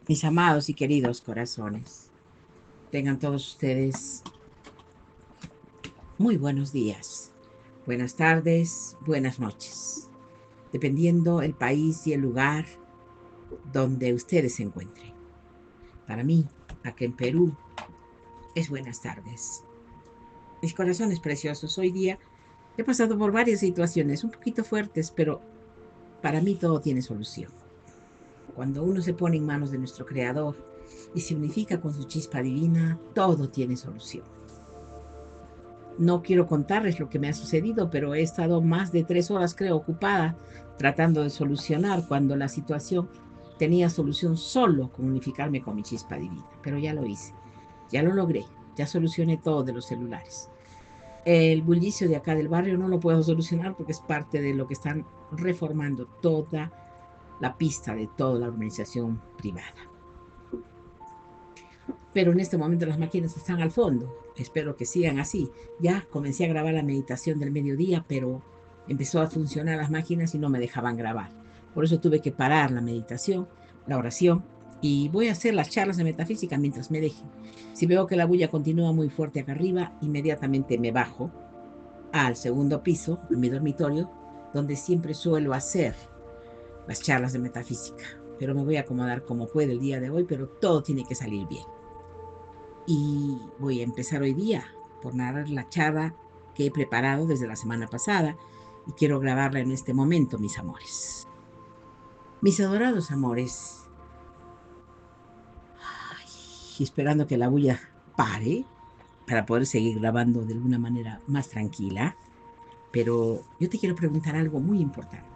Mis amados y queridos corazones, tengan todos ustedes muy buenos días, buenas tardes, buenas noches, dependiendo el país y el lugar donde ustedes se encuentren. Para mí, aquí en Perú, es buenas tardes. Mis corazones preciosos, hoy día he pasado por varias situaciones un poquito fuertes, pero para mí todo tiene solución. Cuando uno se pone en manos de nuestro Creador y se unifica con su chispa divina, todo tiene solución. No quiero contarles lo que me ha sucedido, pero he estado más de 3 horas, creo, ocupada tratando de solucionar cuando la situación tenía solución solo con unificarme con mi chispa divina. Pero ya lo hice, ya lo logré, ya solucioné todo de los celulares. El bullicio de acá del barrio no lo puedo solucionar porque es parte de lo que están reformando toda la pista de toda la urbanización privada. Pero en este momento las máquinas están al fondo. Espero que sigan así. Ya comencé a grabar la meditación del mediodía, pero empezó a funcionar las máquinas y no me dejaban grabar. Por eso tuve que parar la meditación, la oración, y voy a hacer las charlas de metafísica mientras me dejen. Si veo que la bulla continúa muy fuerte acá arriba, inmediatamente me bajo al segundo piso, a mi dormitorio, donde siempre suelo hacer las charlas de metafísica. Pero me voy a acomodar como puede el día de hoy, pero todo tiene que salir bien. Y voy a empezar hoy día por narrar la charla que he preparado desde la semana pasada y quiero grabarla en este momento, mis amores. Mis adorados amores, ay, esperando que la bulla pare para poder seguir grabando de alguna manera más tranquila, pero yo te quiero preguntar algo muy importante.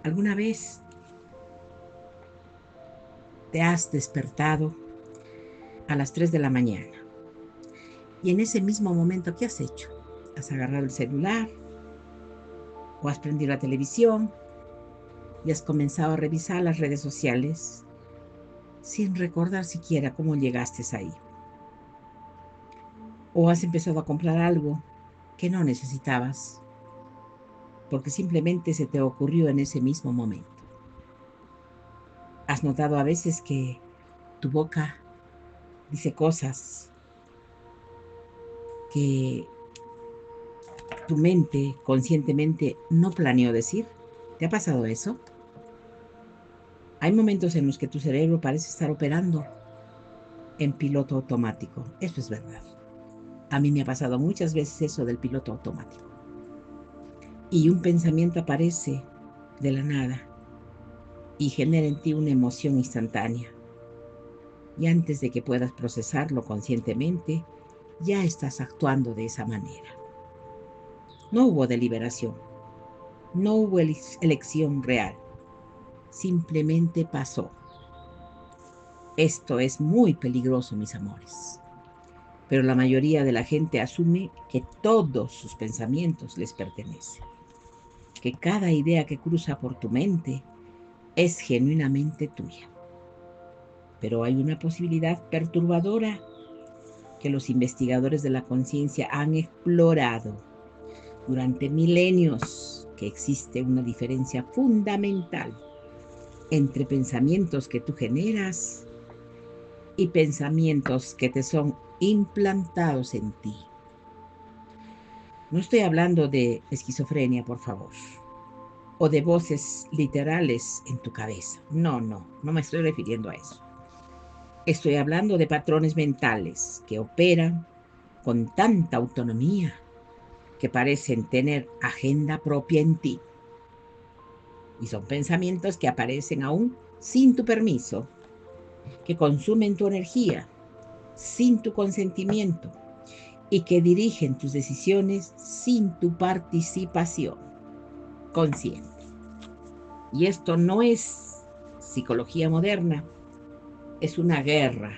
¿Alguna vez te has despertado a las 3 de la mañana y en ese mismo momento, qué has hecho? ¿Has agarrado el celular o has prendido la televisión y has comenzado a revisar las redes sociales sin recordar siquiera cómo llegaste ahí? ¿O has empezado a comprar algo que no necesitabas porque simplemente se te ocurrió en ese mismo momento? ¿Has notado a veces que tu boca dice cosas que tu mente conscientemente no planeó decir? ¿Te ha pasado eso? Hay momentos en los que tu cerebro parece estar operando en piloto automático. Eso es verdad. A mí me ha pasado muchas veces eso del piloto automático. Y un pensamiento aparece de la nada y genera en ti una emoción instantánea. Y antes de que puedas procesarlo conscientemente, ya estás actuando de esa manera. No hubo deliberación, no hubo elección real, simplemente pasó. Esto es muy peligroso, mis amores. Pero la mayoría de la gente asume que todos sus pensamientos les pertenecen, que cada idea que cruza por tu mente es genuinamente tuya. Pero hay una posibilidad perturbadora que los investigadores de la conciencia han explorado durante milenios, que existe una diferencia fundamental entre pensamientos que tú generas y pensamientos que te son implantados en ti. No estoy hablando de esquizofrenia, por favor, o de voces literales en tu cabeza. No, no, no me estoy refiriendo a eso. Estoy hablando de patrones mentales que operan con tanta autonomía que parecen tener agenda propia en ti. Y son pensamientos que aparecen aún sin tu permiso, que consumen tu energía sin tu consentimiento y que dirigen tus decisiones sin tu participación consciente. Y esto no es psicología moderna, es una guerra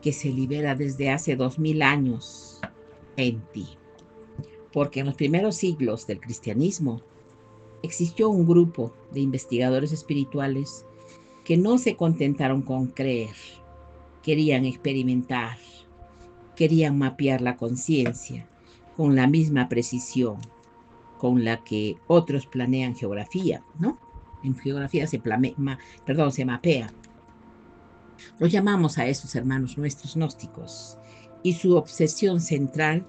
que se libera desde hace 2000 años en ti. Porque en los primeros siglos del cristianismo existió un grupo de investigadores espirituales que no se contentaron con creer, querían experimentar, querían mapear la conciencia con la misma precisión con la que otros planean geografía, ¿no? En geografía se mapea. Los llamamos a esos hermanos nuestros gnósticos y su obsesión central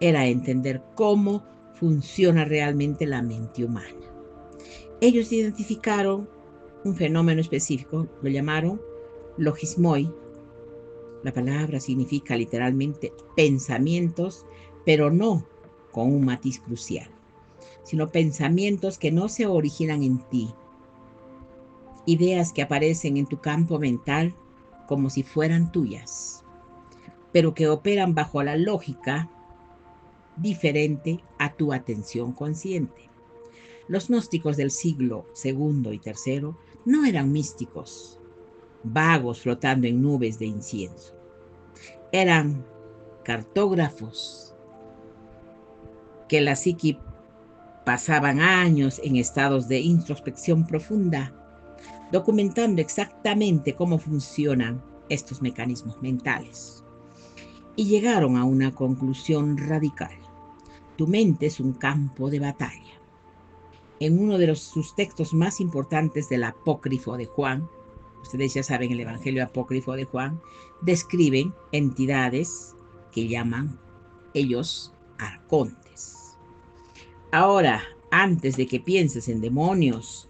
era entender cómo funciona realmente la mente humana. Ellos identificaron un fenómeno específico, lo llamaron logismoi. La palabra significa literalmente pensamientos, pero no con un matiz crucial, sino pensamientos que no se originan en ti, ideas que aparecen en tu campo mental como si fueran tuyas, pero que operan bajo la lógica diferente a tu atención consciente. Los gnósticos del siglo segundo y tercero no eran místicos, vagos flotando en nubes de incienso. Eran cartógrafos que la psique pasaban años en estados de introspección profunda, documentando exactamente cómo funcionan estos mecanismos mentales. Y llegaron a una conclusión radical. Tu mente es un campo de batalla. En uno de sus textos más importantes del apócrifo de Juan, ustedes ya saben, el Evangelio apócrifo de Juan, describen entidades que llaman ellos arcontes. Ahora, antes de que pienses en demonios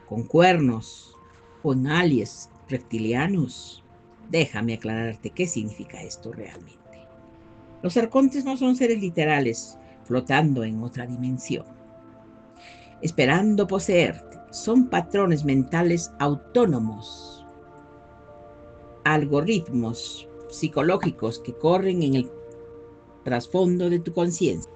con cuernos o en aliens reptilianos, déjame aclararte qué significa esto realmente. Los arcontes no son seres literales flotando en otra dimensión, esperando poseerte. Son patrones mentales autónomos, algoritmos psicológicos que corren en el trasfondo de tu conciencia.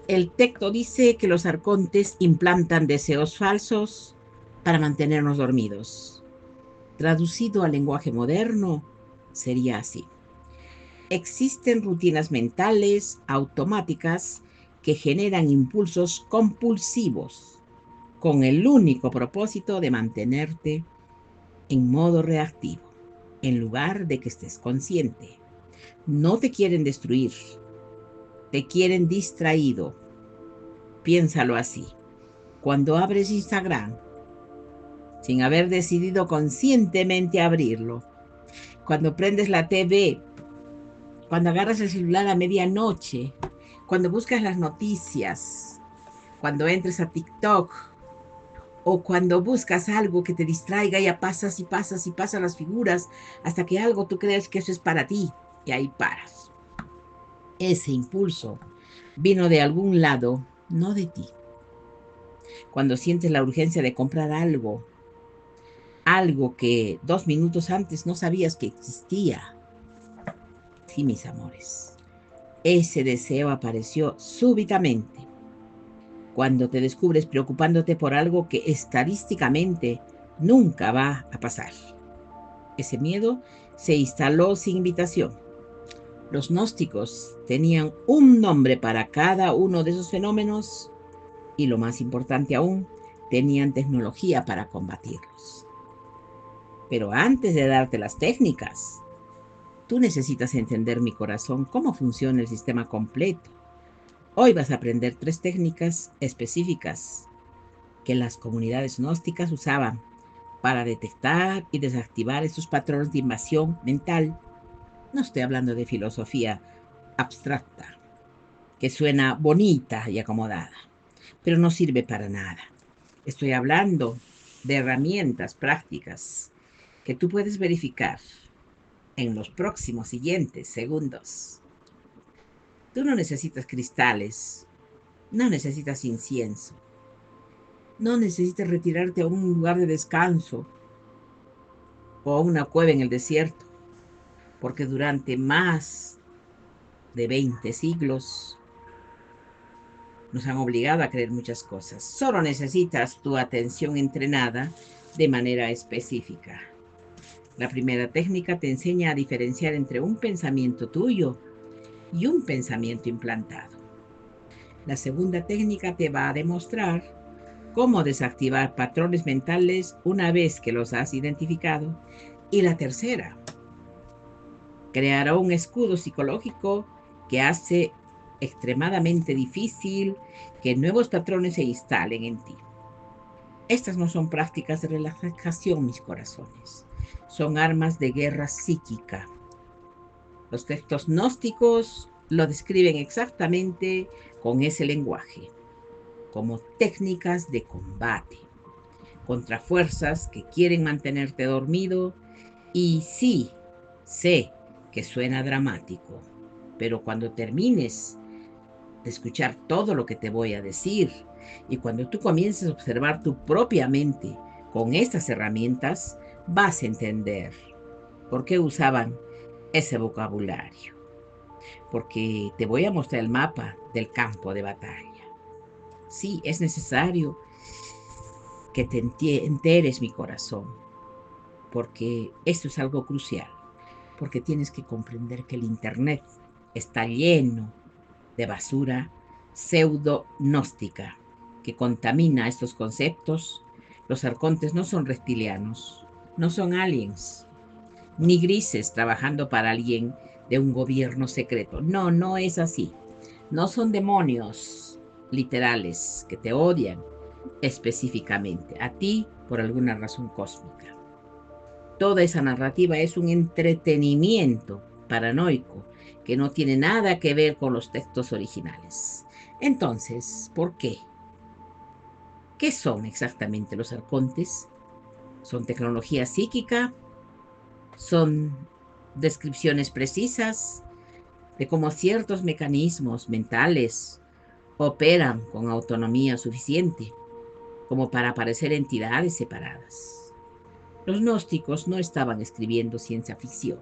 El texto dice que los arcontes implantan deseos falsos para mantenernos dormidos. Traducido al lenguaje moderno, sería así. Existen rutinas mentales automáticas que generan impulsos compulsivos con el único propósito de mantenerte en modo reactivo, en lugar de que estés consciente. No te quieren destruir, te quieren distraído. Piénsalo así. Cuando abres Instagram, sin haber decidido conscientemente abrirlo, cuando prendes la TV, cuando agarras el celular a medianoche, cuando buscas las noticias, cuando entres a TikTok o cuando buscas algo que te distraiga, ya pasas y pasas y pasas las figuras hasta que algo tú crees que eso es para ti y ahí paras. Ese impulso vino de algún lado, no de ti. Cuando sientes la urgencia de comprar algo que 2 minutos antes no sabías que existía. Sí, mis amores, ese deseo apareció súbitamente cuando te descubres preocupándote por algo que estadísticamente nunca va a pasar. Ese miedo se instaló sin invitación. Los gnósticos tenían un nombre para cada uno de esos fenómenos y, lo más importante aún, tenían tecnología para combatirlos. Pero antes de darte las técnicas, tú necesitas entender, mi corazón, cómo funciona el sistema completo. Hoy vas a aprender 3 técnicas específicas que las comunidades gnósticas usaban para detectar y desactivar estos patrones de invasión mental. No estoy hablando de filosofía abstracta, que suena bonita y acomodada, pero no sirve para nada. Estoy hablando de herramientas prácticas que tú puedes verificar en los próximos siguientes segundos. Tú no necesitas cristales, no necesitas incienso, no necesitas retirarte a un lugar de descanso o a una cueva en el desierto, porque durante más de 20 siglos nos han obligado a creer muchas cosas. Solo necesitas tu atención entrenada de manera específica. La primera técnica te enseña a diferenciar entre un pensamiento tuyo y un pensamiento implantado. La segunda técnica te va a demostrar cómo desactivar patrones mentales una vez que los has identificado. Y la tercera creará un escudo psicológico que hace extremadamente difícil que nuevos patrones se instalen en ti. Estas no son prácticas de relajación, mis corazones. son armas de guerra psíquica. Los textos gnósticos lo describen exactamente con ese lenguaje, como técnicas de combate contra fuerzas que quieren mantenerte dormido. Y sí, sé que suena dramático, pero cuando termines de escuchar todo lo que te voy a decir y cuando tú comiences a observar tu propia mente con estas herramientas, vas a entender por qué usaban ese vocabulario. Porque te voy a mostrar el mapa del campo de batalla. Sí, es necesario que te enteres, mi corazón, porque esto es algo crucial, porque tienes que comprender que el Internet está lleno de basura pseudo-gnóstica que contamina estos conceptos. Los arcontes no son reptilianos, no son aliens, ni grises trabajando para alguien de un gobierno secreto. No, no es así. No son demonios literales que te odian específicamente a ti por alguna razón cósmica. Toda esa narrativa es un entretenimiento paranoico que no tiene nada que ver con los textos originales. Entonces, ¿por qué? ¿Qué son exactamente los arcontes? ¿Son tecnología psíquica? ¿Son descripciones precisas de cómo ciertos mecanismos mentales operan con autonomía suficiente como para parecer entidades separadas? Los gnósticos no estaban escribiendo ciencia ficción.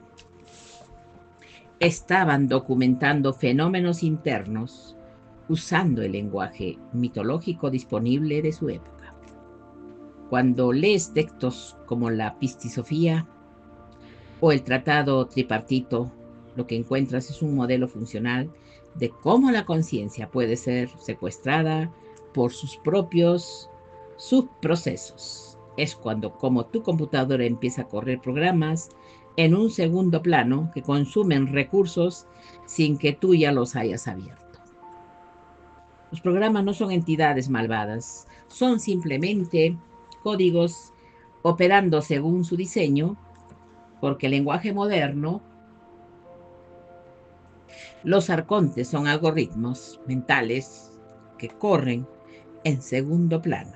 Estaban documentando fenómenos internos usando el lenguaje mitológico disponible de su época. Cuando lees textos como la Pistisofía o el Tratado Tripartito, lo que encuentras es un modelo funcional de cómo la conciencia puede ser secuestrada por sus propios subprocesos. Es cuando, como tu computadora empieza a correr programas en un segundo plano que consumen recursos sin que tú ya los hayas abierto. Los programas no son entidades malvadas, son simplemente códigos operando según su diseño, porque el lenguaje moderno, los arcontes son algoritmos mentales que corren en segundo plano.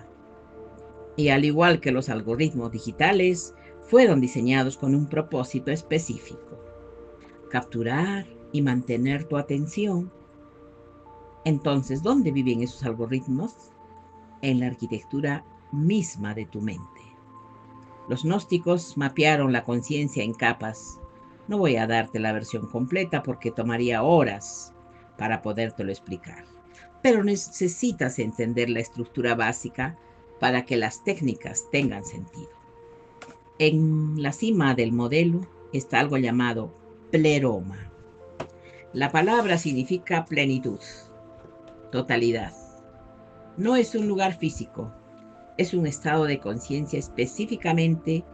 Y al igual que los algoritmos digitales, fueron diseñados con un propósito específico: capturar y mantener tu atención. Entonces, ¿dónde viven esos algoritmos? En la arquitectura misma de tu mente. Los gnósticos mapearon la conciencia en capas. No voy a darte la versión completa porque tomaría horas para podértelo explicar. Pero necesitas entender la estructura básica para que las técnicas tengan sentido. En la cima del modelo está algo llamado pleroma. La palabra significa plenitud, totalidad. No es un lugar físico, es un estado de conciencia. Específicamente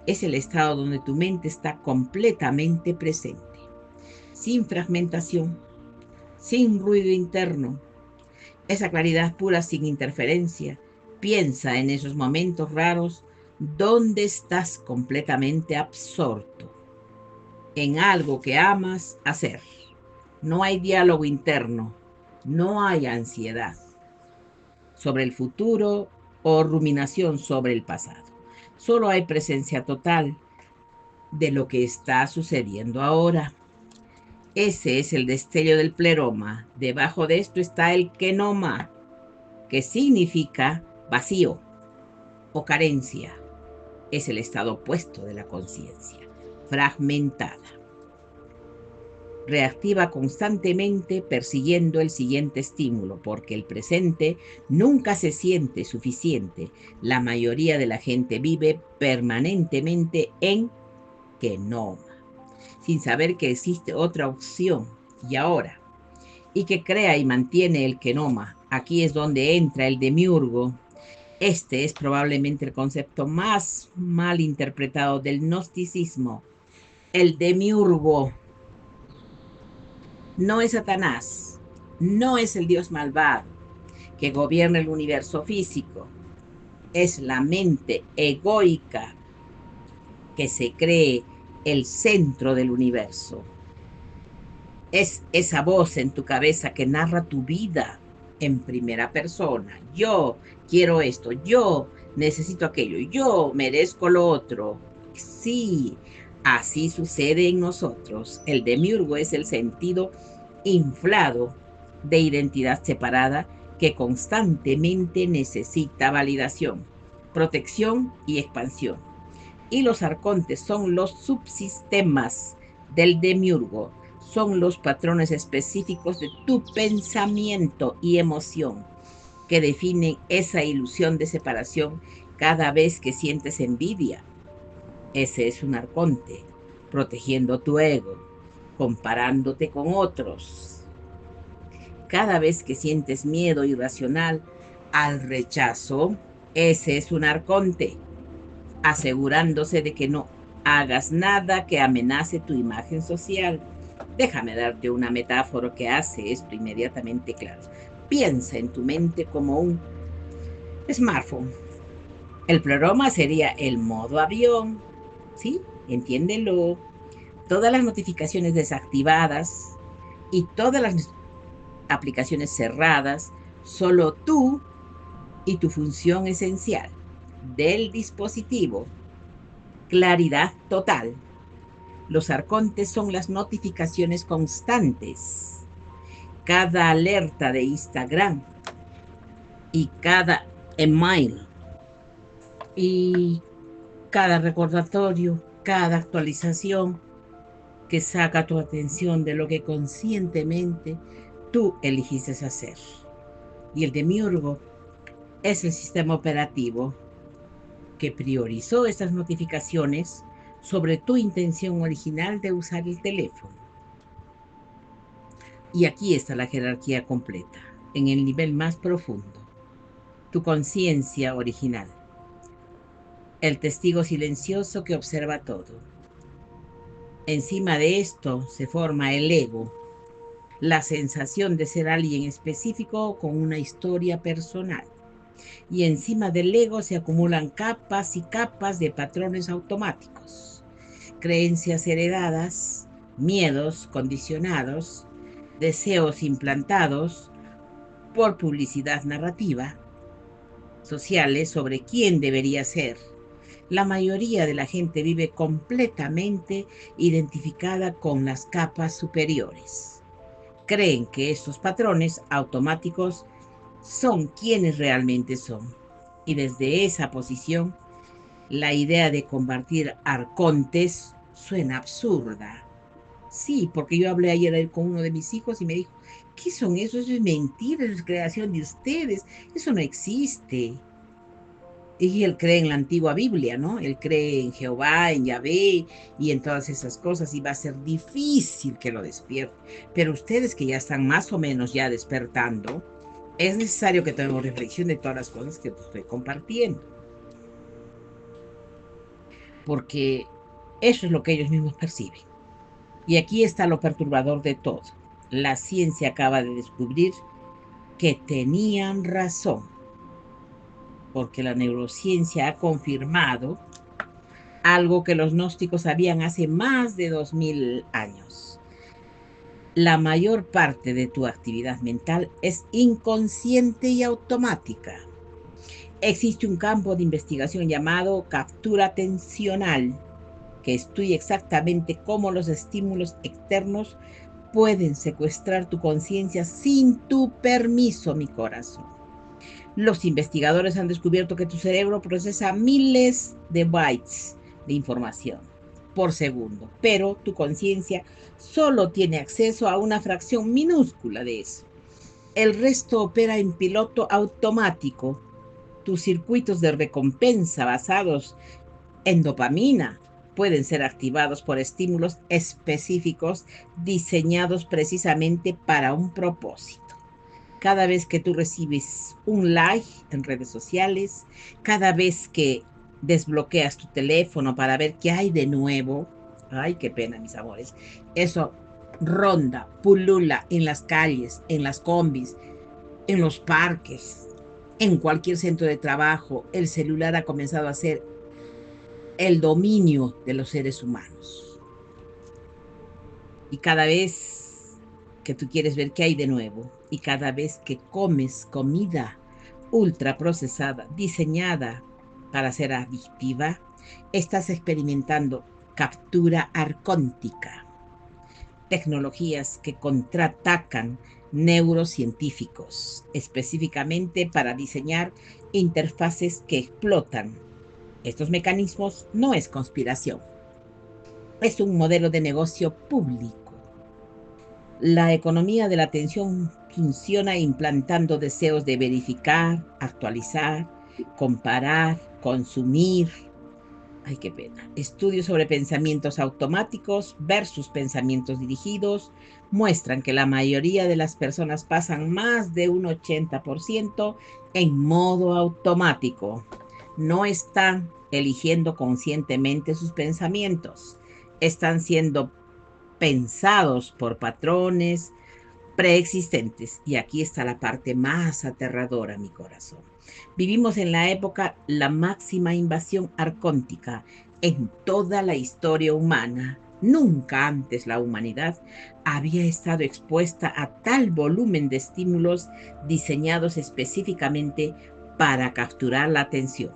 es el estado donde tu mente está completamente presente, sin fragmentación, sin ruido interno. Esa claridad pura sin interferencia. Piensa en esos momentos raros donde estás completamente absorto en algo que amas hacer. No hay diálogo interno, no hay ansiedad sobre el futuro o ruminación sobre el pasado. Solo hay presencia total de lo que está sucediendo ahora. Ese es el destello del pleroma. Debajo de esto está el kenoma, que significa vacío o carencia. Es el estado opuesto de la conciencia, fragmentada. Reactiva constantemente persiguiendo el siguiente estímulo, porque el presente nunca se siente suficiente. La mayoría de la gente vive permanentemente en kenoma, sin saber que existe otra opción y ahora, y que crea y mantiene el kenoma. Aquí es donde entra el demiurgo. Este es probablemente el concepto más mal interpretado del gnosticismo. El demiurgo no es Satanás, no es el Dios malvado que gobierna el universo físico. Es la mente egoica que se cree el centro del universo. Es esa voz en tu cabeza que narra tu vida en primera persona. Yo quiero esto, yo necesito aquello, yo merezco lo otro. Sí, así sucede en nosotros. El demiurgo es el sentido inflado de identidad separada que constantemente necesita validación, protección y expansión. Y los arcontes son los subsistemas del demiurgo, son los patrones específicos de tu pensamiento y emoción que definen esa ilusión de separación cada vez que sientes envidia. Ese es un arconte, protegiendo tu ego, comparándote con otros. Cada vez que sientes miedo irracional al rechazo, ese es un arconte, asegurándose de que no hagas nada que amenace tu imagen social. Déjame darte una metáfora que hace esto inmediatamente claro. Piensa en tu mente como un smartphone. El programa sería el modo avión, ¿sí? Entiéndelo. Todas las notificaciones desactivadas y todas las aplicaciones cerradas, solo tú y tu función esencial del dispositivo. Claridad total. Los arcontes son las notificaciones constantes. Cada alerta de Instagram y cada email y cada recordatorio, cada actualización que saca tu atención de lo que conscientemente tú elegiste hacer. Y el demiurgo es el sistema operativo que priorizó estas notificaciones sobre tu intención original de usar el teléfono. Y aquí está la jerarquía completa, en el nivel más profundo. Tu conciencia original, el testigo silencioso que observa todo. Encima de esto se forma el ego, la sensación de ser alguien específico con una historia personal. Y encima del ego se acumulan capas y capas de patrones automáticos, creencias heredadas, miedos condicionados, deseos implantados por publicidad narrativa, sociales sobre quién debería ser. La mayoría de la gente vive completamente identificada con las capas superiores. Creen que estos patrones automáticos son quienes realmente son. Y desde esa posición, la idea de compartir arcontes suena absurda. Sí, porque yo hablé ayer con uno de mis hijos y me dijo, ¿qué son eso? Eso es mentira, eso es creación de ustedes, eso no existe. Y él cree en la antigua Biblia, ¿no? Él cree en Jehová, en Yahvé y en todas esas cosas y va a ser difícil que lo despierte. Pero ustedes que ya están más o menos ya despertando, es necesario que tomemos reflexión de todas las cosas que te estoy compartiendo. Porque eso es lo que ellos mismos perciben. Y aquí está lo perturbador de todo. La ciencia acaba de descubrir que tenían razón, porque la neurociencia ha confirmado algo que los gnósticos sabían hace más de 2000 años. La mayor parte de tu actividad mental es inconsciente y automática. Existe un campo de investigación llamado captura atencional, que estudia exactamente cómo los estímulos externos pueden secuestrar tu conciencia sin tu permiso, mi corazón. Los investigadores han descubierto que tu cerebro procesa miles de bytes de información por segundo, pero tu conciencia solo tiene acceso a una fracción minúscula de eso. El resto opera en piloto automático. Tus circuitos de recompensa basados en dopamina pueden ser activados por estímulos específicos diseñados precisamente para un propósito. Cada vez que tú recibes un like en redes sociales, cada vez que desbloqueas tu teléfono para ver qué hay de nuevo, ay, qué pena, mis amores, eso ronda, pulula en las calles, en las combis, en los parques, en cualquier centro de trabajo. El celular ha comenzado a ser el dominio de los seres humanos. Y cada vez que tú quieres ver qué hay de nuevo, y cada vez que comes comida ultraprocesada, diseñada para ser adictiva, estás experimentando captura arcóntica, tecnologías que contraatacan neurocientíficos, específicamente para diseñar interfaces que explotan estos mecanismos. No es conspiración, es un modelo de negocio público. La economía de la atención funciona implantando deseos de verificar, actualizar, comparar, consumir. Ay, qué pena. Estudios sobre pensamientos automáticos versus pensamientos dirigidos muestran que la mayoría de las personas pasan más de un 80% en modo automático. No están eligiendo conscientemente sus pensamientos. Están siendo pensados por patrones preexistentes. Y aquí está la parte más aterradora, mi corazón. Vivimos en la época la máxima invasión arcóntica en toda la historia humana. Nunca antes la humanidad había estado expuesta a tal volumen de estímulos diseñados específicamente para capturar la atención.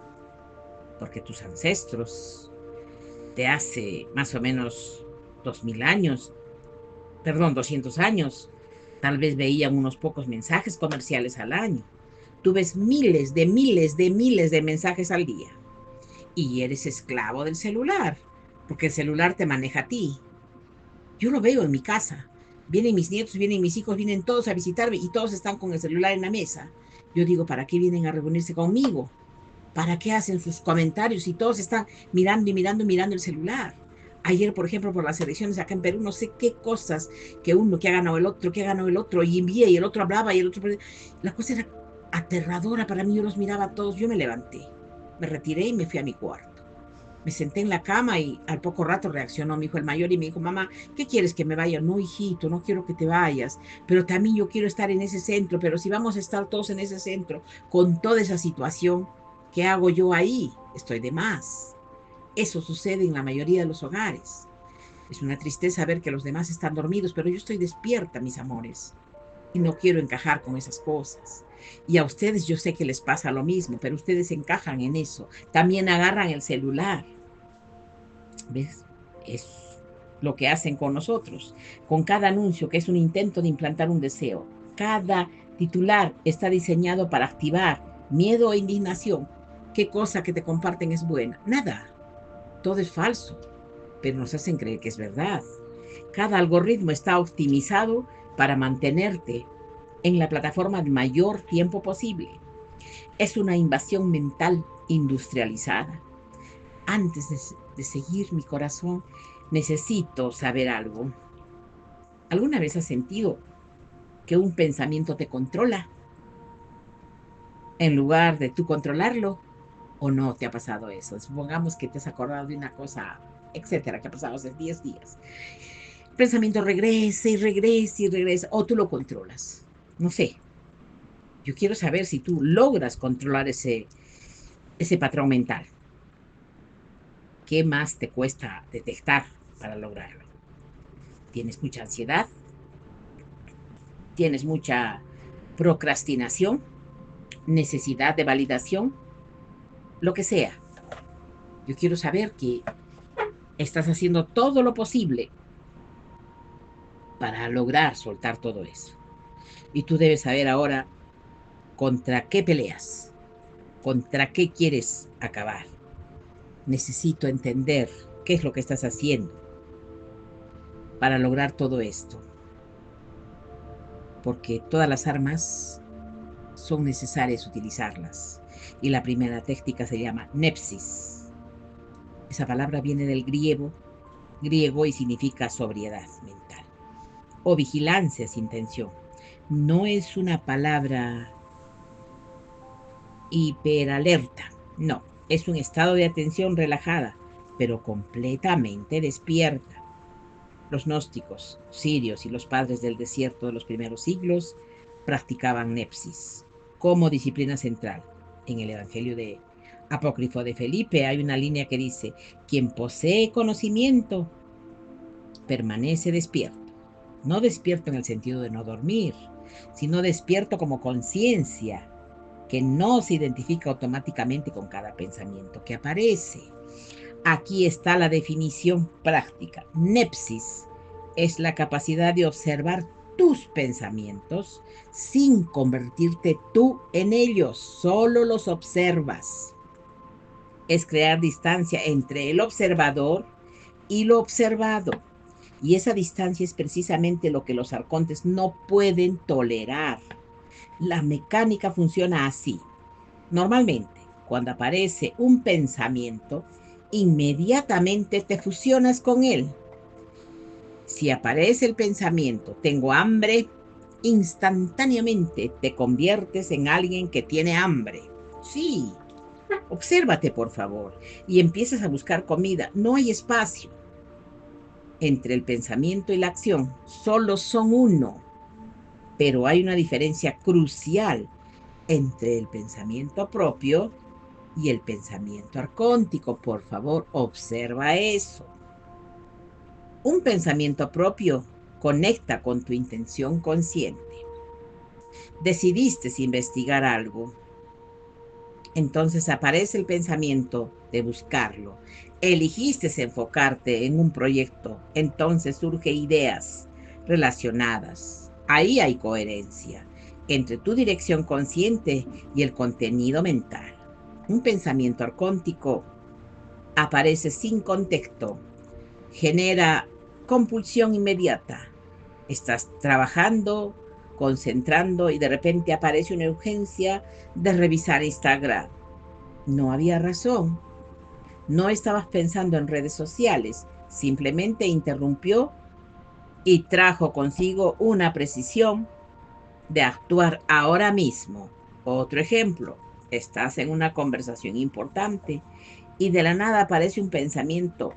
Porque tus ancestros de hace más o menos 2000 años, perdón, 200 años, tal vez veían unos pocos mensajes comerciales al año. Tú ves miles de mensajes al día y eres esclavo del celular, porque el celular te maneja a ti. Yo lo veo en mi casa. Vienen mis nietos, vienen mis hijos, vienen todos a visitarme y todos están con el celular en la mesa. Yo digo, ¿para qué vienen a reunirse conmigo? ¿Para qué hacen sus comentarios y todos están mirando y mirando y mirando el celular? Ayer, por ejemplo, por las elecciones acá en Perú, no sé qué cosas, que uno, que ha ganado el otro, que ha ganado el otro, y envía, y el otro hablaba, y el otro... La cosa era aterradora para mí, yo los miraba a todos, yo me levanté, me retiré y me fui a mi cuarto. Me senté en la cama y al poco rato reaccionó mi hijo el mayor y me dijo, mamá, ¿qué quieres que me vaya? No, hijito, no quiero que te vayas, pero también yo quiero estar en ese centro, pero si vamos a estar todos en ese centro con toda esa situación, ¿qué hago yo ahí? Estoy de más. Eso sucede en la mayoría de los hogares. Es una tristeza ver que los demás están dormidos, pero yo estoy despierta, mis amores, y no quiero encajar con esas cosas. Y a ustedes yo sé que les pasa lo mismo, pero ustedes encajan en eso. También agarran el celular. ¿Ves? Es lo que hacen con nosotros. Con cada anuncio, que es un intento de implantar un deseo. Cada titular está diseñado para activar miedo e indignación. ¿Qué cosa que te comparten es buena? Nada. Todo es falso, pero nos hacen creer que es verdad. Cada algoritmo está optimizado para mantenerte en la plataforma el mayor tiempo posible. Es una invasión mental industrializada. Antes de seguir mi corazón, necesito saber algo. ¿Alguna vez has sentido que un pensamiento te controla en lugar de tú controlarlo? ¿O no te ha pasado eso? Supongamos que te has acordado de una cosa, etcétera, que ha pasado hace 10 días. El pensamiento regresa y regresa y regresa, o tú lo controlas. No sé. Yo quiero saber si tú logras controlar ese patrón mental. ¿Qué más te cuesta detectar para lograrlo? ¿Tienes mucha ansiedad? ¿Tienes mucha procrastinación? ¿Necesidad de validación? Lo que sea. Yo quiero saber que estás haciendo todo lo posible para lograr soltar todo eso. Y tú debes saber ahora contra qué peleas, contra qué quieres acabar. Necesito entender qué es lo que estás haciendo para lograr todo esto. Porque todas las armas son necesarias utilizarlas. Y la primera técnica se llama nepsis. Esa palabra viene del griego y significa sobriedad mental o vigilancia sin tensión. No es una palabra hiperalerta, no, es un estado de atención relajada, pero completamente despierta. Los gnósticos, sirios y los padres del desierto de los primeros siglos practicaban nepsis como disciplina central en el Evangelio de Apócrifo de Felipe hay una línea que dice: quien posee conocimiento permanece despierto. No despierto en el sentido de no dormir, sino despierto como conciencia que no se identifica automáticamente con cada pensamiento que aparece. Aquí está la definición práctica. Nepsis es la capacidad de observar tus pensamientos sin convertirte tú en ellos, solo los observas. Es crear distancia entre el observador y lo observado. Y esa distancia es precisamente lo que los arcontes no pueden tolerar. La mecánica funciona así. Normalmente, cuando aparece un pensamiento, inmediatamente te fusionas con él. Si aparece el pensamiento, tengo hambre, instantáneamente te conviertes en alguien que tiene hambre. Sí, obsérvate por favor y empiezas a buscar comida. No hay espacio entre el pensamiento y la acción, solo son uno. Pero hay una diferencia crucial entre el pensamiento propio y el pensamiento arcóntico. Por favor, observa eso. Un pensamiento propio conecta con tu intención consciente. Decidiste investigar algo, entonces aparece el pensamiento de buscarlo. Eligiste enfocarte en un proyecto, entonces surgen ideas relacionadas. Ahí hay coherencia entre tu dirección consciente y el contenido mental. Un pensamiento arcóntico aparece sin contexto, genera compulsión inmediata. Estás trabajando, concentrando y de repente aparece una urgencia de revisar Instagram. No había razón. No estabas pensando en redes sociales. Simplemente interrumpió y trajo consigo una precisión de actuar ahora mismo. Otro ejemplo. Estás en una conversación importante y de la nada aparece un pensamiento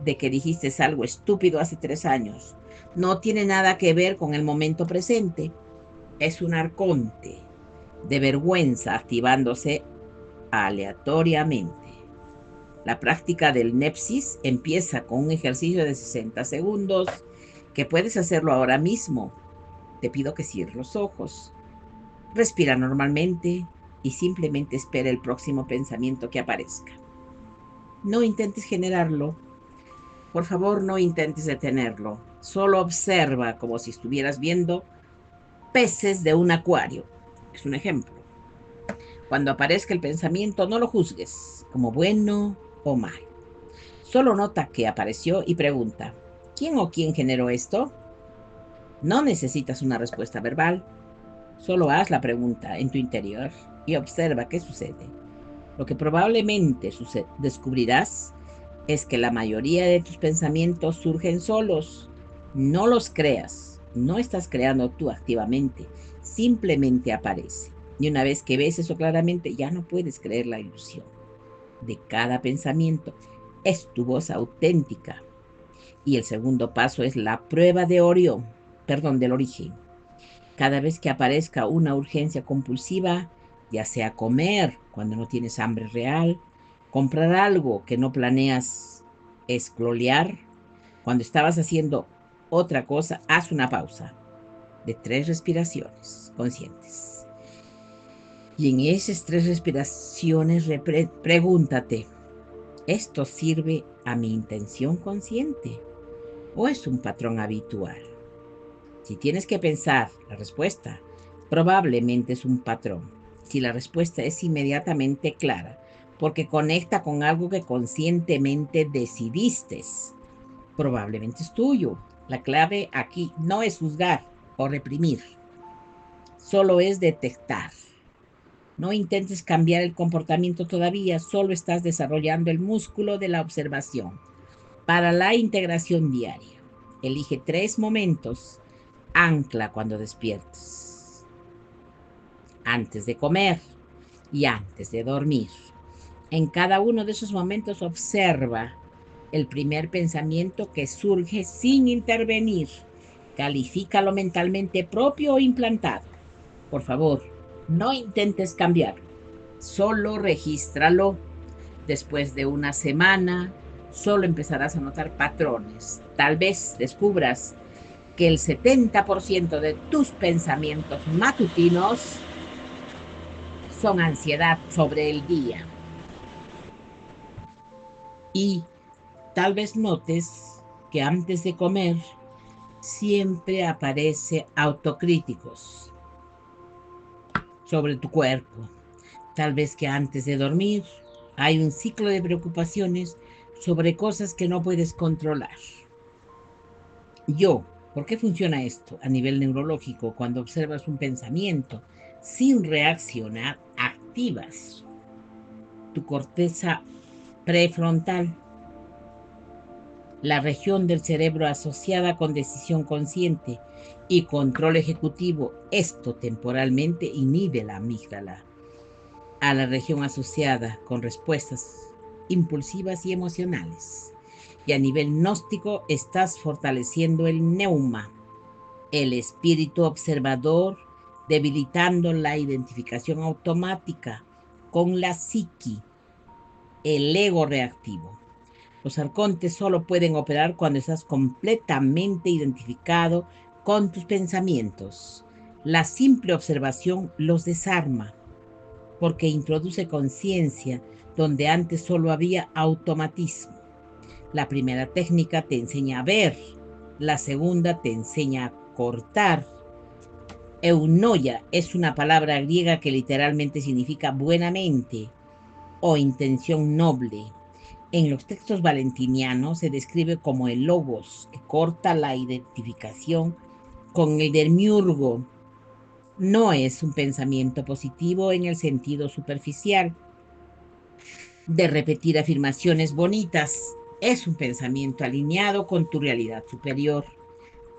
de que dijiste algo estúpido hace 3 años. No tiene nada que ver con el momento presente. Es un arconte de vergüenza activándose aleatoriamente. La práctica del Nepsis empieza con un ejercicio de 60 segundos que puedes hacerlo ahora mismo. Te pido que cierres los ojos, respira normalmente y simplemente espera el próximo pensamiento que aparezca. No intentes generarlo. Por favor, no intentes detenerlo. Solo observa como si estuvieras viendo peces de un acuario. Es un ejemplo. Cuando aparezca el pensamiento, no lo juzgues como bueno o malo. Solo nota que apareció y pregunta: ¿quién o quién generó esto? No necesitas una respuesta verbal. Solo haz la pregunta en tu interior y observa qué sucede. Lo que probablemente descubrirás es que la mayoría de tus pensamientos surgen solos. No los creas. No estás creando tú activamente. Simplemente aparece. Y una vez que ves eso claramente, ya no puedes creer la ilusión de cada pensamiento. Es tu voz auténtica. Y el segundo paso es la prueba de Orión, perdón, del origen. Cada vez que aparezca una urgencia compulsiva, ya sea comer cuando no tienes hambre real, comprar algo que no planeas, escrolear, cuando estabas haciendo otra cosa, haz una pausa de 3 respiraciones conscientes. Y en esas 3 respiraciones pregúntate: ¿esto sirve a mi intención consciente o es un patrón habitual? Si tienes que pensar la respuesta, probablemente es un patrón. Si la respuesta es inmediatamente clara, porque conecta con algo que conscientemente decidiste, probablemente es tuyo. La clave aquí no es juzgar o reprimir, solo es detectar. No intentes cambiar el comportamiento todavía, solo estás desarrollando el músculo de la observación. Para la integración diaria, elige 3 momentos. Ancla cuando despiertes, antes de comer y antes de dormir. En cada uno de esos momentos observa el primer pensamiento que surge sin intervenir. Califícalo mentalmente propio o implantado. Por favor, no intentes cambiarlo. Solo regístralo Después de una semana, solo empezarás a notar patrones. Tal vez descubras que el 70% de tus pensamientos matutinos son ansiedad sobre el día. Y tal vez notes que antes de comer siempre aparece autocríticos sobre tu cuerpo. Tal vez que antes de dormir hay un ciclo de preocupaciones sobre cosas que no puedes controlar. ¿Por qué funciona esto a nivel neurológico? Cuando observas un pensamiento sin reaccionar, activas tu corteza prefrontal, la región del cerebro asociada con decisión consciente y control ejecutivo. Esto temporalmente inhibe la amígdala, a la región asociada con respuestas impulsivas y emocionales. Y a nivel gnóstico estás fortaleciendo el neuma, el espíritu observador, debilitando la identificación automática con la psiqui, el ego reactivo. Los arcontes solo pueden operar cuando estás completamente identificado con tus pensamientos. La simple observación los desarma, porque introduce conciencia donde antes solo había automatismo. La primera técnica te enseña a ver, la segunda te enseña a cortar. Eunoia es una palabra griega que literalmente significa buenamente o intención noble. En los textos valentinianos se describe como el logos, que corta la identificación con el demiurgo. No es un pensamiento positivo en el sentido superficial de repetir afirmaciones bonitas. Es un pensamiento alineado con tu realidad superior.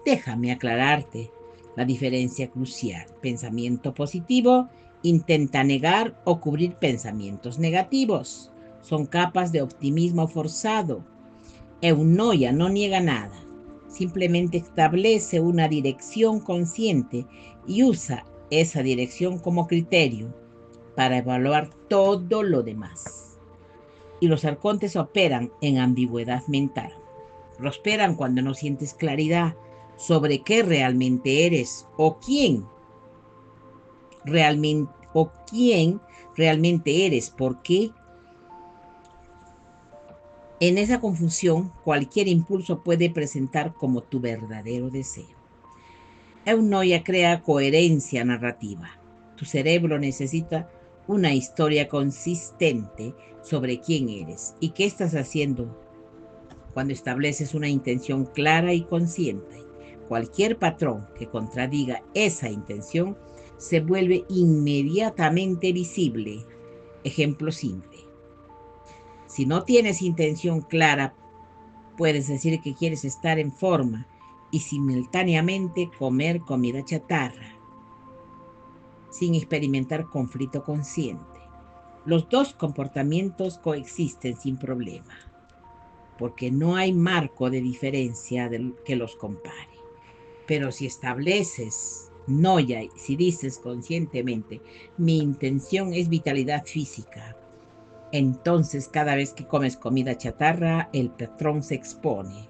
Déjame aclararte la diferencia crucial. Pensamiento positivo intenta negar o cubrir pensamientos negativos. Son capas de optimismo forzado. Eunoia no niega nada. Simplemente establece una dirección consciente y usa esa dirección como criterio para evaluar todo lo demás. Y los arcontes operan en ambigüedad mental. Prosperan cuando no sientes claridad sobre qué realmente eres o quién realmente eres. ¿Por qué? En esa confusión, cualquier impulso puede presentar como tu verdadero deseo. Eunoia crea coherencia narrativa. Tu cerebro necesita una historia consistente sobre quién eres y qué estás haciendo. Cuando estableces una intención clara y consciente, cualquier patrón que contradiga esa intención se vuelve inmediatamente visible. Ejemplo simple. Si no tienes intención clara, puedes decir que quieres estar en forma y simultáneamente comer comida chatarra, sin experimentar conflicto consciente. Los dos comportamientos coexisten sin problema, porque no hay marco de diferencia que los compare. Pero si estableces noya, si dices conscientemente, mi intención es vitalidad física, entonces cada vez que comes comida chatarra, el patrón se expone.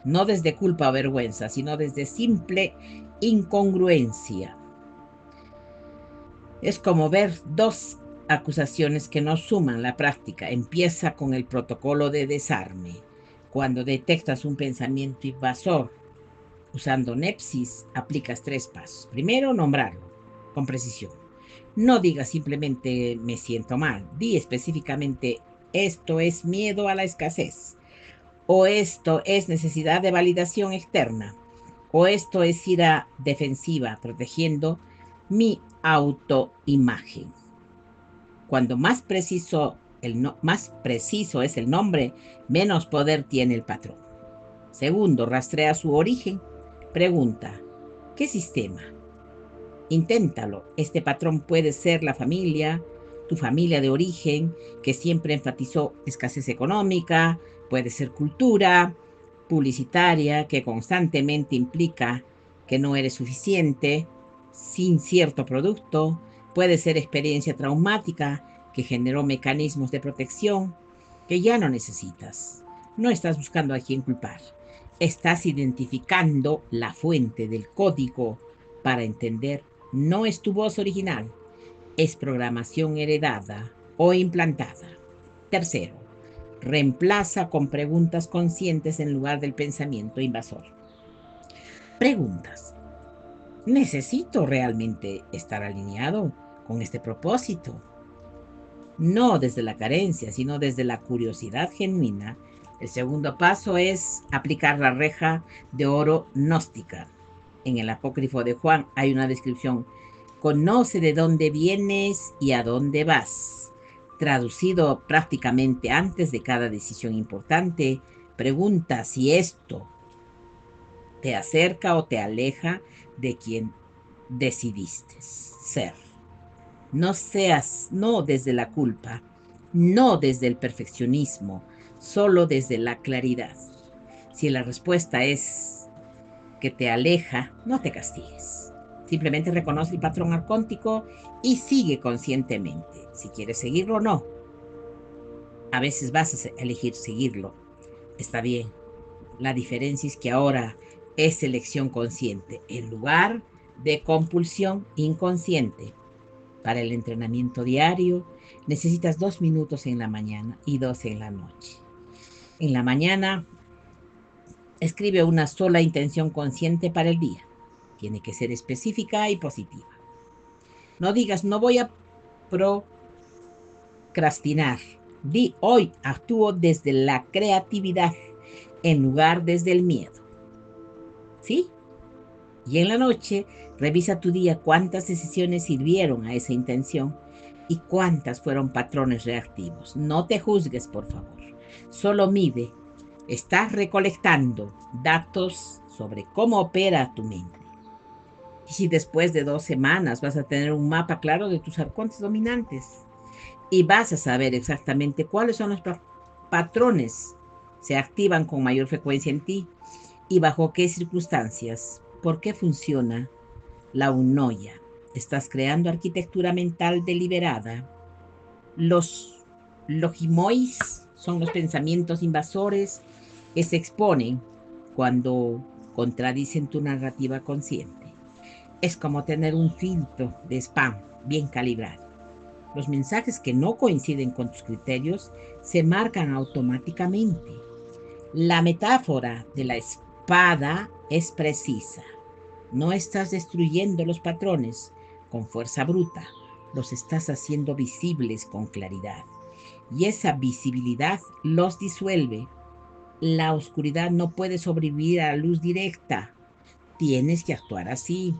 No desde culpa o vergüenza, sino desde simple incongruencia. Es como ver dos acusaciones que no suman. La práctica empieza con el protocolo de desarme. Cuando detectas un pensamiento invasor usando Nepsis, aplicas 3 pasos. Primero, nombrarlo con precisión. No digas simplemente me siento mal. Di específicamente esto es miedo a la escasez, o esto es necesidad de validación externa, o esto es ira defensiva, protegiendo mi autoimagen. Cuando más preciso es el nombre, menos poder tiene el patrón. Segundo, rastrea su origen. Pregunta, ¿qué sistema? Inténtalo. Este patrón puede ser la familia, tu familia de origen, que siempre enfatizó escasez económica, puede ser cultura publicitaria, que constantemente implica que no eres suficiente sin cierto producto, puede ser experiencia traumática, que generó mecanismos de protección, que ya no necesitas. No estás buscando a quién culpar. Estás identificando la fuente del código para entender. No es tu voz original, es programación heredada o implantada. Tercero, reemplaza con preguntas conscientes en lugar del pensamiento invasor. Preguntas. ¿Necesito realmente estar alineado con este propósito? No desde la carencia, sino desde la curiosidad genuina. El segundo paso es aplicar la reja de oro gnóstica. En el apócrifo de Juan hay una descripción: conoce de dónde vienes y a dónde vas. Traducido prácticamente antes de cada decisión importante, pregunta si esto te acerca o te aleja de quien decidiste ser. No desde la culpa, no desde el perfeccionismo, solo desde la claridad. Si la respuesta es que te aleja, no te castigues. Simplemente reconoce el patrón arcóntico y sigue conscientemente. Si quieres seguirlo o no. A veces vas a elegir seguirlo. Está bien. La diferencia es que ahora es elección consciente en lugar de compulsión inconsciente. Para el entrenamiento diario necesitas 2 minutos en la mañana y 2 en la noche. En la mañana escribe una sola intención consciente para el día. Tiene que ser específica y positiva. No digas, no voy a procrastinar. Di, hoy actúo desde la creatividad en lugar desde el miedo. ¿Sí? Y en la noche, revisa tu día cuántas decisiones sirvieron a esa intención y cuántas fueron patrones reactivos. No te juzgues, por favor. Solo mide. Estás recolectando datos sobre cómo opera tu mente. Y si después de 2 semanas vas a tener un mapa claro de tus arcontes dominantes y vas a saber exactamente cuáles son los patrones se activan con mayor frecuencia en ti y bajo qué circunstancias, por qué funciona la unoya. Estás creando arquitectura mental deliberada. Los logimois son los pensamientos invasores que se exponen cuando contradicen tu narrativa consciente. Es como tener un filtro de spam bien calibrado. Los mensajes que no coinciden con tus criterios se marcan automáticamente. La metáfora de la espada es precisa. No estás destruyendo los patrones con fuerza bruta, los estás haciendo visibles con claridad. Y esa visibilidad los disuelve. La oscuridad no puede sobrevivir a la luz directa. Tienes que actuar así.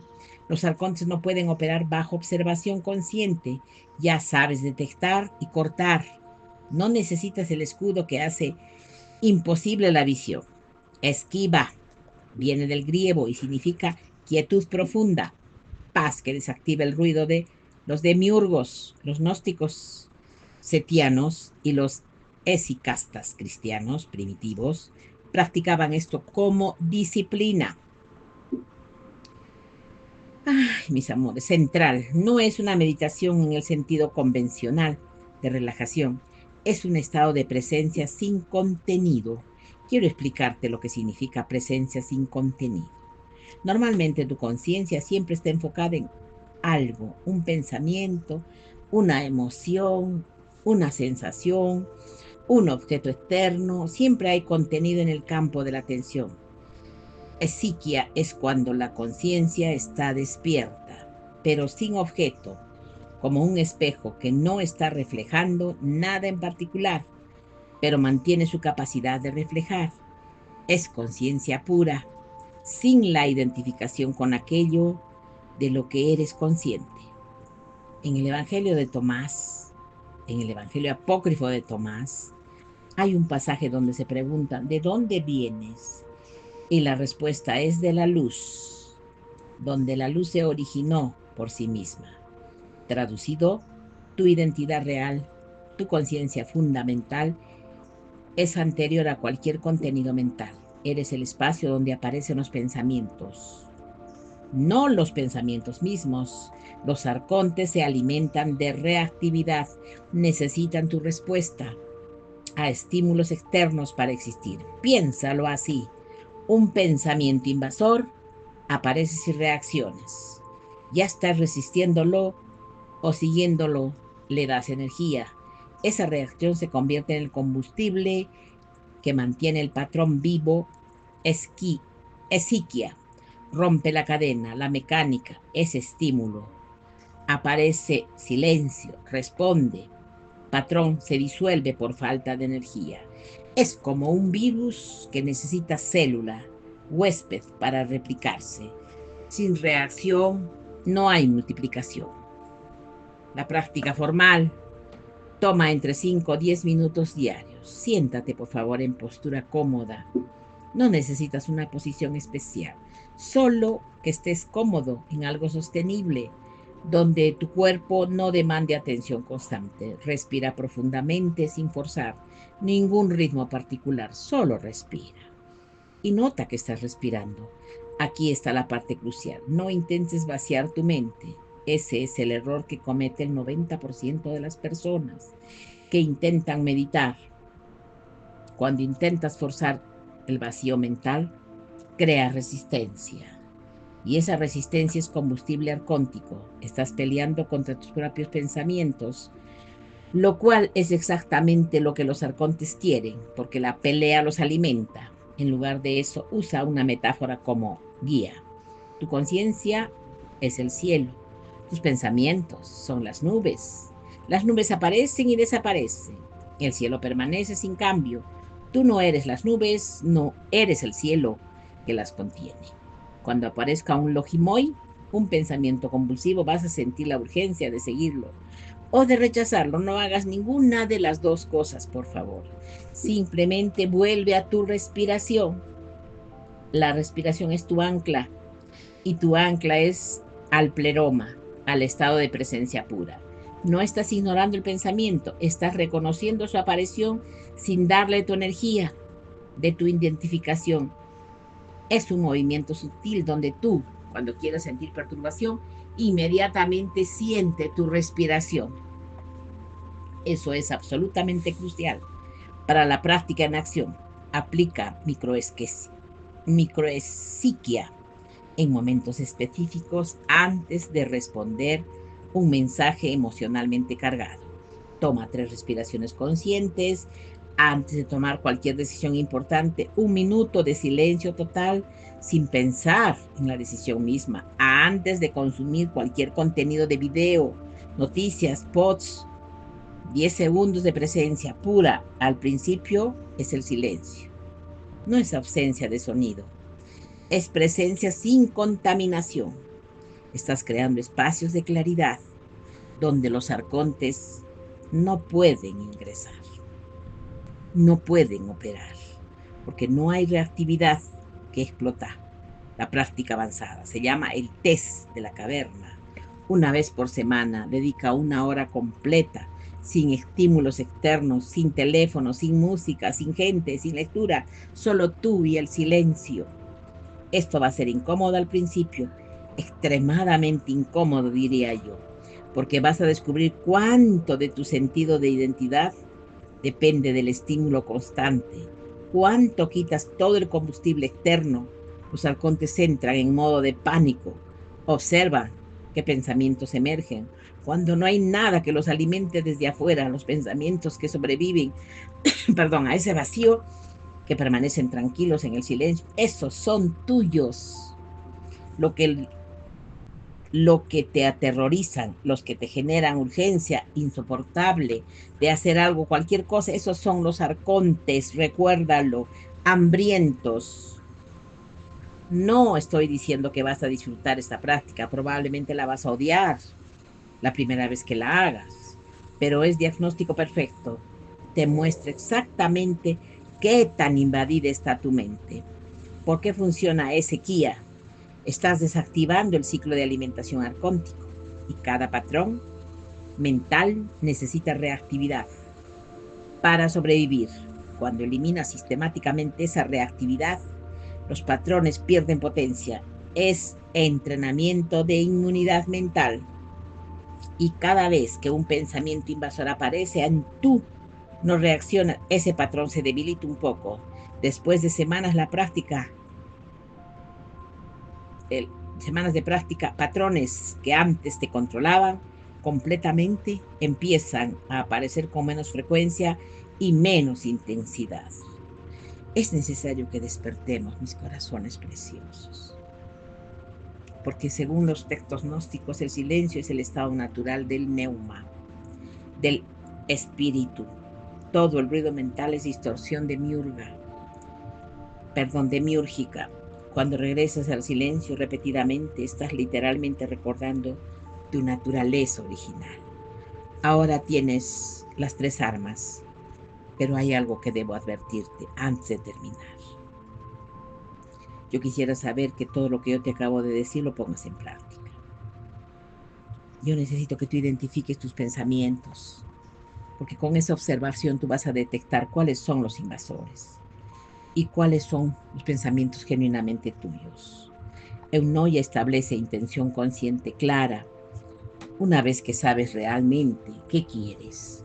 Los arcontes no pueden operar bajo observación consciente. Ya sabes detectar y cortar. No necesitas el escudo que hace imposible la visión. Esquiva viene del griego y significa quietud profunda, paz que desactiva el ruido de los demiurgos, los gnósticos setianos y los esicastas cristianos primitivos practicaban esto como disciplina. Ay, mis amores, central, no es una meditación en el sentido convencional de relajación, es un estado de presencia sin contenido. Quiero explicarte lo que significa presencia sin contenido. Normalmente tu conciencia siempre está enfocada en algo, un pensamiento, una emoción, una sensación, un objeto externo. Siempre hay contenido en el campo de la atención. Psiquia es cuando la conciencia está despierta, pero sin objeto, como un espejo que no está reflejando nada en particular, pero mantiene su capacidad de reflejar. Es conciencia pura, sin la identificación con aquello de lo que eres consciente. En el Evangelio de Tomás, en el Evangelio apócrifo de Tomás, hay un pasaje donde se pregunta, ¿de dónde vienes? Y la respuesta es de la luz, donde la luz se originó por sí misma. Traducido, tu identidad real, tu conciencia fundamental, es anterior a cualquier contenido mental. Eres el espacio donde aparecen los pensamientos, no los pensamientos mismos. Los arcontes se alimentan de reactividad, necesitan tu respuesta. a estímulos externos para existir. Piénsalo así. Un pensamiento invasor aparece sin reacciones. Ya estás resistiéndolo o siguiéndolo, le das energía. Esa reacción se convierte en el combustible que mantiene el patrón vivo, esiquia. Rompe la cadena, la mecánica, ese estímulo. Aparece silencio, responde. Patrón se disuelve por falta de energía. Es como un virus que necesita célula, huésped para replicarse. Sin reacción no hay multiplicación. La práctica formal toma entre 5 o 10 minutos diarios. Siéntate, por favor, en postura cómoda. No necesitas una posición especial, solo que estés cómodo en algo sostenible, donde tu cuerpo no demande atención constante. Respira profundamente sin forzar ningún ritmo particular, solo respira. Y nota que estás respirando. Aquí está la parte crucial. No intentes vaciar tu mente. Ese es el error que comete el 90% de las personas que intentan meditar. Cuando intentas forzar el vacío mental, crea resistencia. Y esa resistencia es combustible arcóntico. Estás peleando contra tus propios pensamientos, lo cual es exactamente lo que los arcontes quieren, porque la pelea los alimenta. En lugar de eso, usa una metáfora como guía. Tu conciencia es el cielo. Tus pensamientos son las nubes. Las nubes aparecen y desaparecen. El cielo permanece sin cambio. Tú no eres las nubes, no eres el cielo que las contiene. Cuando aparezca un logimoy, un pensamiento convulsivo, vas a sentir la urgencia de seguirlo o de rechazarlo. No hagas ninguna de las dos cosas, por favor. Simplemente vuelve a tu respiración. La respiración es tu ancla y tu ancla es al pleroma, al estado de presencia pura. No estás ignorando el pensamiento, estás reconociendo su aparición sin darle tu energía de tu identificación. Es un movimiento sutil donde tú, cuando quieras sentir perturbación, inmediatamente siente tu respiración. Eso es absolutamente crucial para la práctica en acción. Aplica microesiquia en momentos específicos antes de responder un mensaje emocionalmente cargado. Toma 3 respiraciones conscientes antes de tomar cualquier decisión importante. 1 minuto de silencio total sin pensar en la decisión misma. Antes de consumir cualquier contenido de video, noticias, posts. 10 segundos de presencia pura. Al principio es el silencio. No es ausencia de sonido. Es presencia sin contaminación. Estás creando espacios de claridad donde los arcontes no pueden ingresar, no pueden operar, porque no hay reactividad que explotar. La práctica avanzada se llama el test de la caverna. Una vez por semana, dedica 1 hora completa, sin estímulos externos, sin teléfono, sin música, sin gente, sin lectura, solo tú y el silencio. Esto va a ser incómodo al principio, extremadamente incómodo, diría yo, porque vas a descubrir cuánto de tu sentido de identidad depende del estímulo constante, cuánto quitas todo el combustible externo. Los arcontes entran en modo de pánico, observan qué pensamientos emergen, cuando no hay nada que los alimente desde afuera, los pensamientos que sobreviven, perdón, a ese vacío, que permanecen tranquilos en el silencio, esos son tuyos. Lo que te aterrorizan, los que te generan urgencia insoportable de hacer algo, cualquier cosa, esos son los arcontes, recuérdalo, hambrientos. No estoy diciendo que vas a disfrutar esta práctica, probablemente la vas a odiar la primera vez que la hagas, pero es diagnóstico perfecto. Te muestra exactamente qué tan invadida está tu mente. ¿Por qué funciona ese Kia? Estás desactivando el ciclo de alimentación arcóntico y cada patrón mental necesita reactividad para sobrevivir. Cuando eliminas sistemáticamente esa reactividad, los patrones pierden potencia. Es entrenamiento de inmunidad mental. Y cada vez que un pensamiento invasor aparece en tu no reacciona, ese patrón se debilita un poco. Después de semanas la práctica, semanas de práctica, patrones que antes te controlaban completamente empiezan a aparecer con menos frecuencia y menos intensidad. Es necesario que despertemos, mis corazones preciosos, porque según los textos gnósticos, el silencio es el estado natural del neuma, del espíritu. Todo el ruido mental es distorsión demiúrgica. Cuando regresas al silencio repetidamente, estás literalmente recordando tu naturaleza original. Ahora tienes las 3 armas, pero hay algo que debo advertirte antes de terminar. Yo quisiera saber que todo lo que yo te acabo de decir lo pongas en práctica. Yo necesito que tú identifiques tus pensamientos, porque con esa observación tú vas a detectar cuáles son los invasores y cuáles son los pensamientos genuinamente tuyos. Eunoia establece intención consciente clara una vez que sabes realmente qué quieres.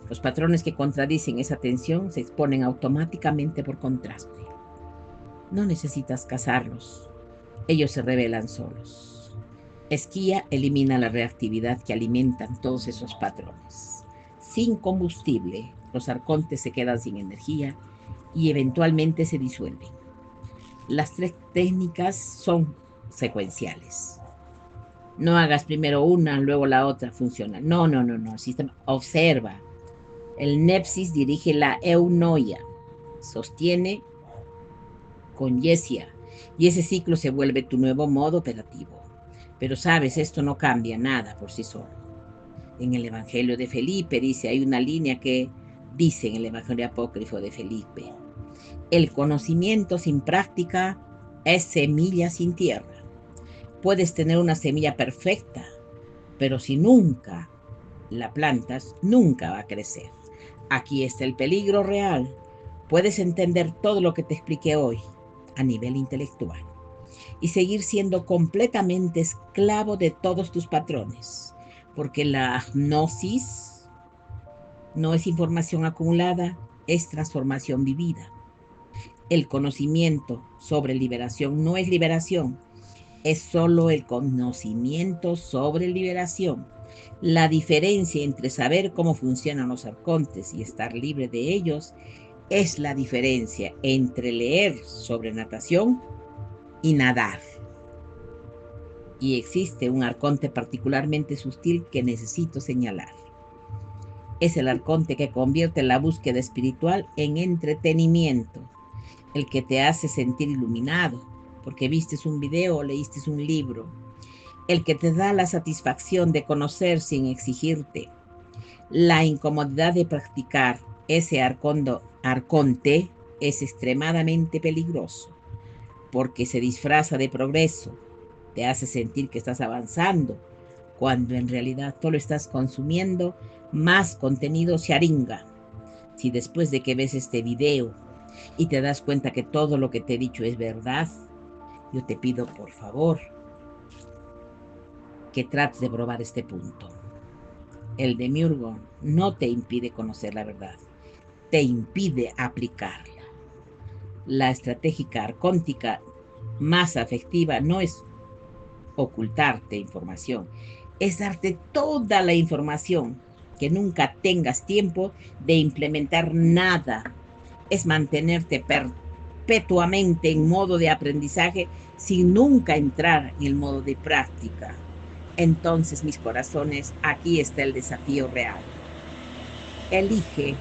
Los patrones que contradicen esa tensión se exponen automáticamente por contraste. No necesitas cazarlos, ellos se revelan solos. Esquía elimina la reactividad que alimentan todos esos patrones. Sin combustible, los arcontes se quedan sin energía y eventualmente se disuelven. Las 3 técnicas son secuenciales. No hagas primero una, luego la otra, funciona. No. Sistema, observa. El nepsis dirige la eunoia, sostiene con yesia, y ese ciclo se vuelve tu nuevo modo operativo. Pero sabes, esto no cambia nada por sí solo. En el Evangelio de Felipe dice, hay una línea que dice en el Evangelio apócrifo de Felipe, el conocimiento sin práctica es semilla sin tierra. Puedes tener una semilla perfecta, pero si nunca la plantas, nunca va a crecer. Aquí está el peligro real. Puedes entender todo lo que te expliqué hoy a nivel intelectual y seguir siendo completamente esclavo de todos tus patrones, porque la gnosis no es información acumulada, es transformación vivida. El conocimiento sobre liberación no es liberación, es solo el conocimiento sobre liberación. La diferencia entre saber cómo funcionan los arcontes y estar libre de ellos es la diferencia entre leer sobre natación y nadar. Y existe un arconte particularmente sutil que necesito señalar. Es el arconte que convierte la búsqueda espiritual en entretenimiento, el que te hace sentir iluminado, porque vistes un video o leíste un libro, el que te da la satisfacción de conocer sin exigirte. La incomodidad de practicar ese arconte es extremadamente peligroso, porque se disfraza de progreso, te hace sentir que estás avanzando, cuando en realidad solo estás consumiendo más contenido sharinga. Si después de que ves este video y te das cuenta que todo lo que te he dicho es verdad, yo te pido por favor que trates de probar este punto. El demiurgo no te impide conocer la verdad, te impide aplicarla. La estrategia arcóntica más afectiva no es ocultarte información, es darte toda la información, que nunca tengas tiempo de implementar nada, es mantenerte perpetuamente en modo de aprendizaje sin nunca entrar en el modo de práctica. Entonces, mis corazones, aquí está el desafío real. Elige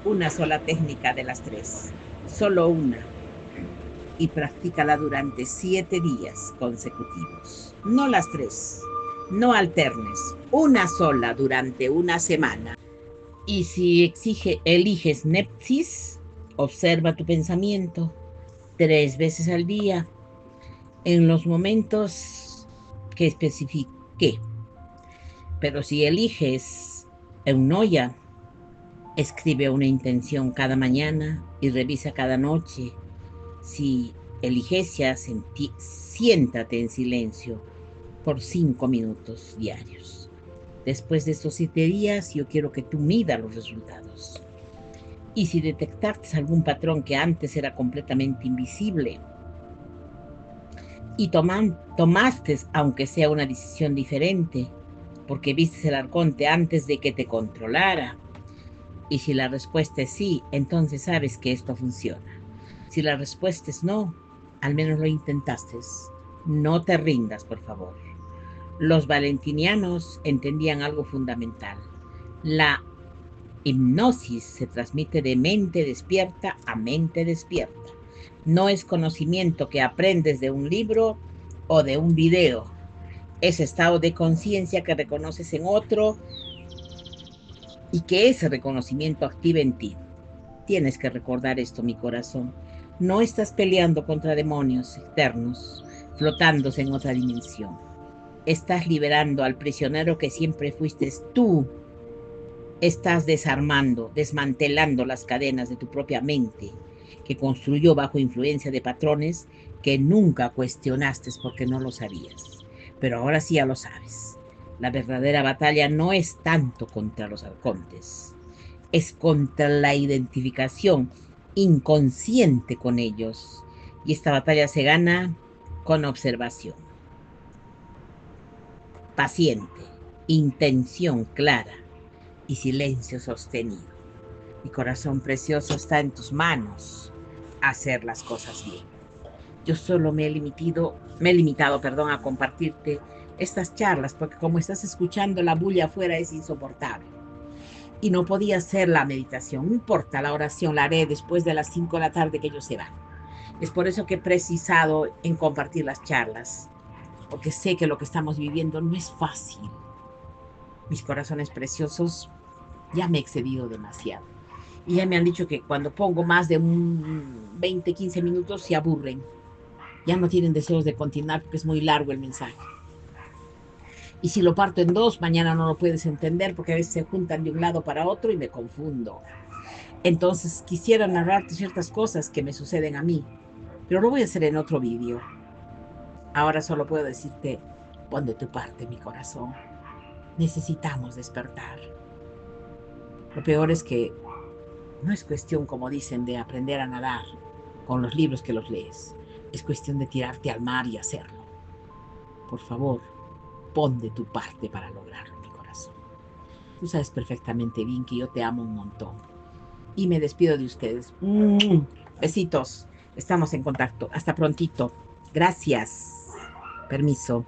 una sola técnica de las 3, solo una, y practícala durante 7 días consecutivos. No las 3, no alternes, una sola durante una semana. Y si eliges Nepsis, observa tu pensamiento 3 veces al día en los momentos que especifiqué. Pero si eliges Eunoia, escribe una intención cada mañana y revisa cada noche. Si eliges ya, siéntate en silencio por 5 minutos diarios. Después de estos 7 días, yo quiero que tú midas los resultados. Y si detectaste algún patrón que antes era completamente invisible y tomaste, aunque sea una decisión diferente, porque viste el arconte antes de que te controlara, y si la respuesta es sí, entonces sabes que esto funciona. Si la respuesta es no, al menos lo intentaste. No te rindas, por favor. Los valentinianos entendían algo fundamental. La hipnosis se transmite de mente despierta a mente despierta. No es conocimiento que aprendes de un libro o de un video. Es estado de conciencia que reconoces en otro y que ese reconocimiento activa en ti. Tienes que recordar esto, mi corazón. No estás peleando contra demonios externos, flotándose en otra dimensión. Estás liberando al prisionero que siempre fuiste tú. Estás desarmando, desmantelando las cadenas de tu propia mente, que construyó bajo influencia de patrones que nunca cuestionaste porque no lo sabías. Pero ahora sí ya lo sabes. La verdadera batalla no es tanto contra los arcontes, es contra la identificación inconsciente con ellos. Y esta batalla se gana con observación, paciente, intención clara y silencio sostenido. Mi corazón precioso está en tus manos a hacer las cosas bien. Yo solo me he limitado, perdón, a compartirte estas charlas, porque como estás escuchando, la bulla afuera es insoportable. Y no podía hacer la meditación. No importa, la oración la haré después de las 5 de la tarde que ellos se van. Es por eso que he precisado en compartir las charlas, porque sé que lo que estamos viviendo no es fácil. Mis corazones preciosos, ya me he excedido demasiado. Y ya me han dicho que cuando pongo más de un 20, 15 minutos se aburren. Ya no tienen deseos de continuar porque es muy largo el mensaje. Y si lo parto en dos, mañana no lo puedes entender porque a veces se juntan de un lado para otro y me confundo. Entonces quisiera narrarte ciertas cosas que me suceden a mí, pero lo voy a hacer en otro vídeo. Ahora solo puedo decirte, pon de tu parte, mi corazón. Necesitamos despertar. Lo peor es que no es cuestión, como dicen, de aprender a nadar con los libros que los lees. Es cuestión de tirarte al mar y hacerlo. Por favor, pon de tu parte para lograrlo, mi corazón. Tú sabes perfectamente bien que yo te amo un montón. Y me despido de ustedes. Besitos. Estamos en contacto. Hasta prontito. Gracias. Permiso.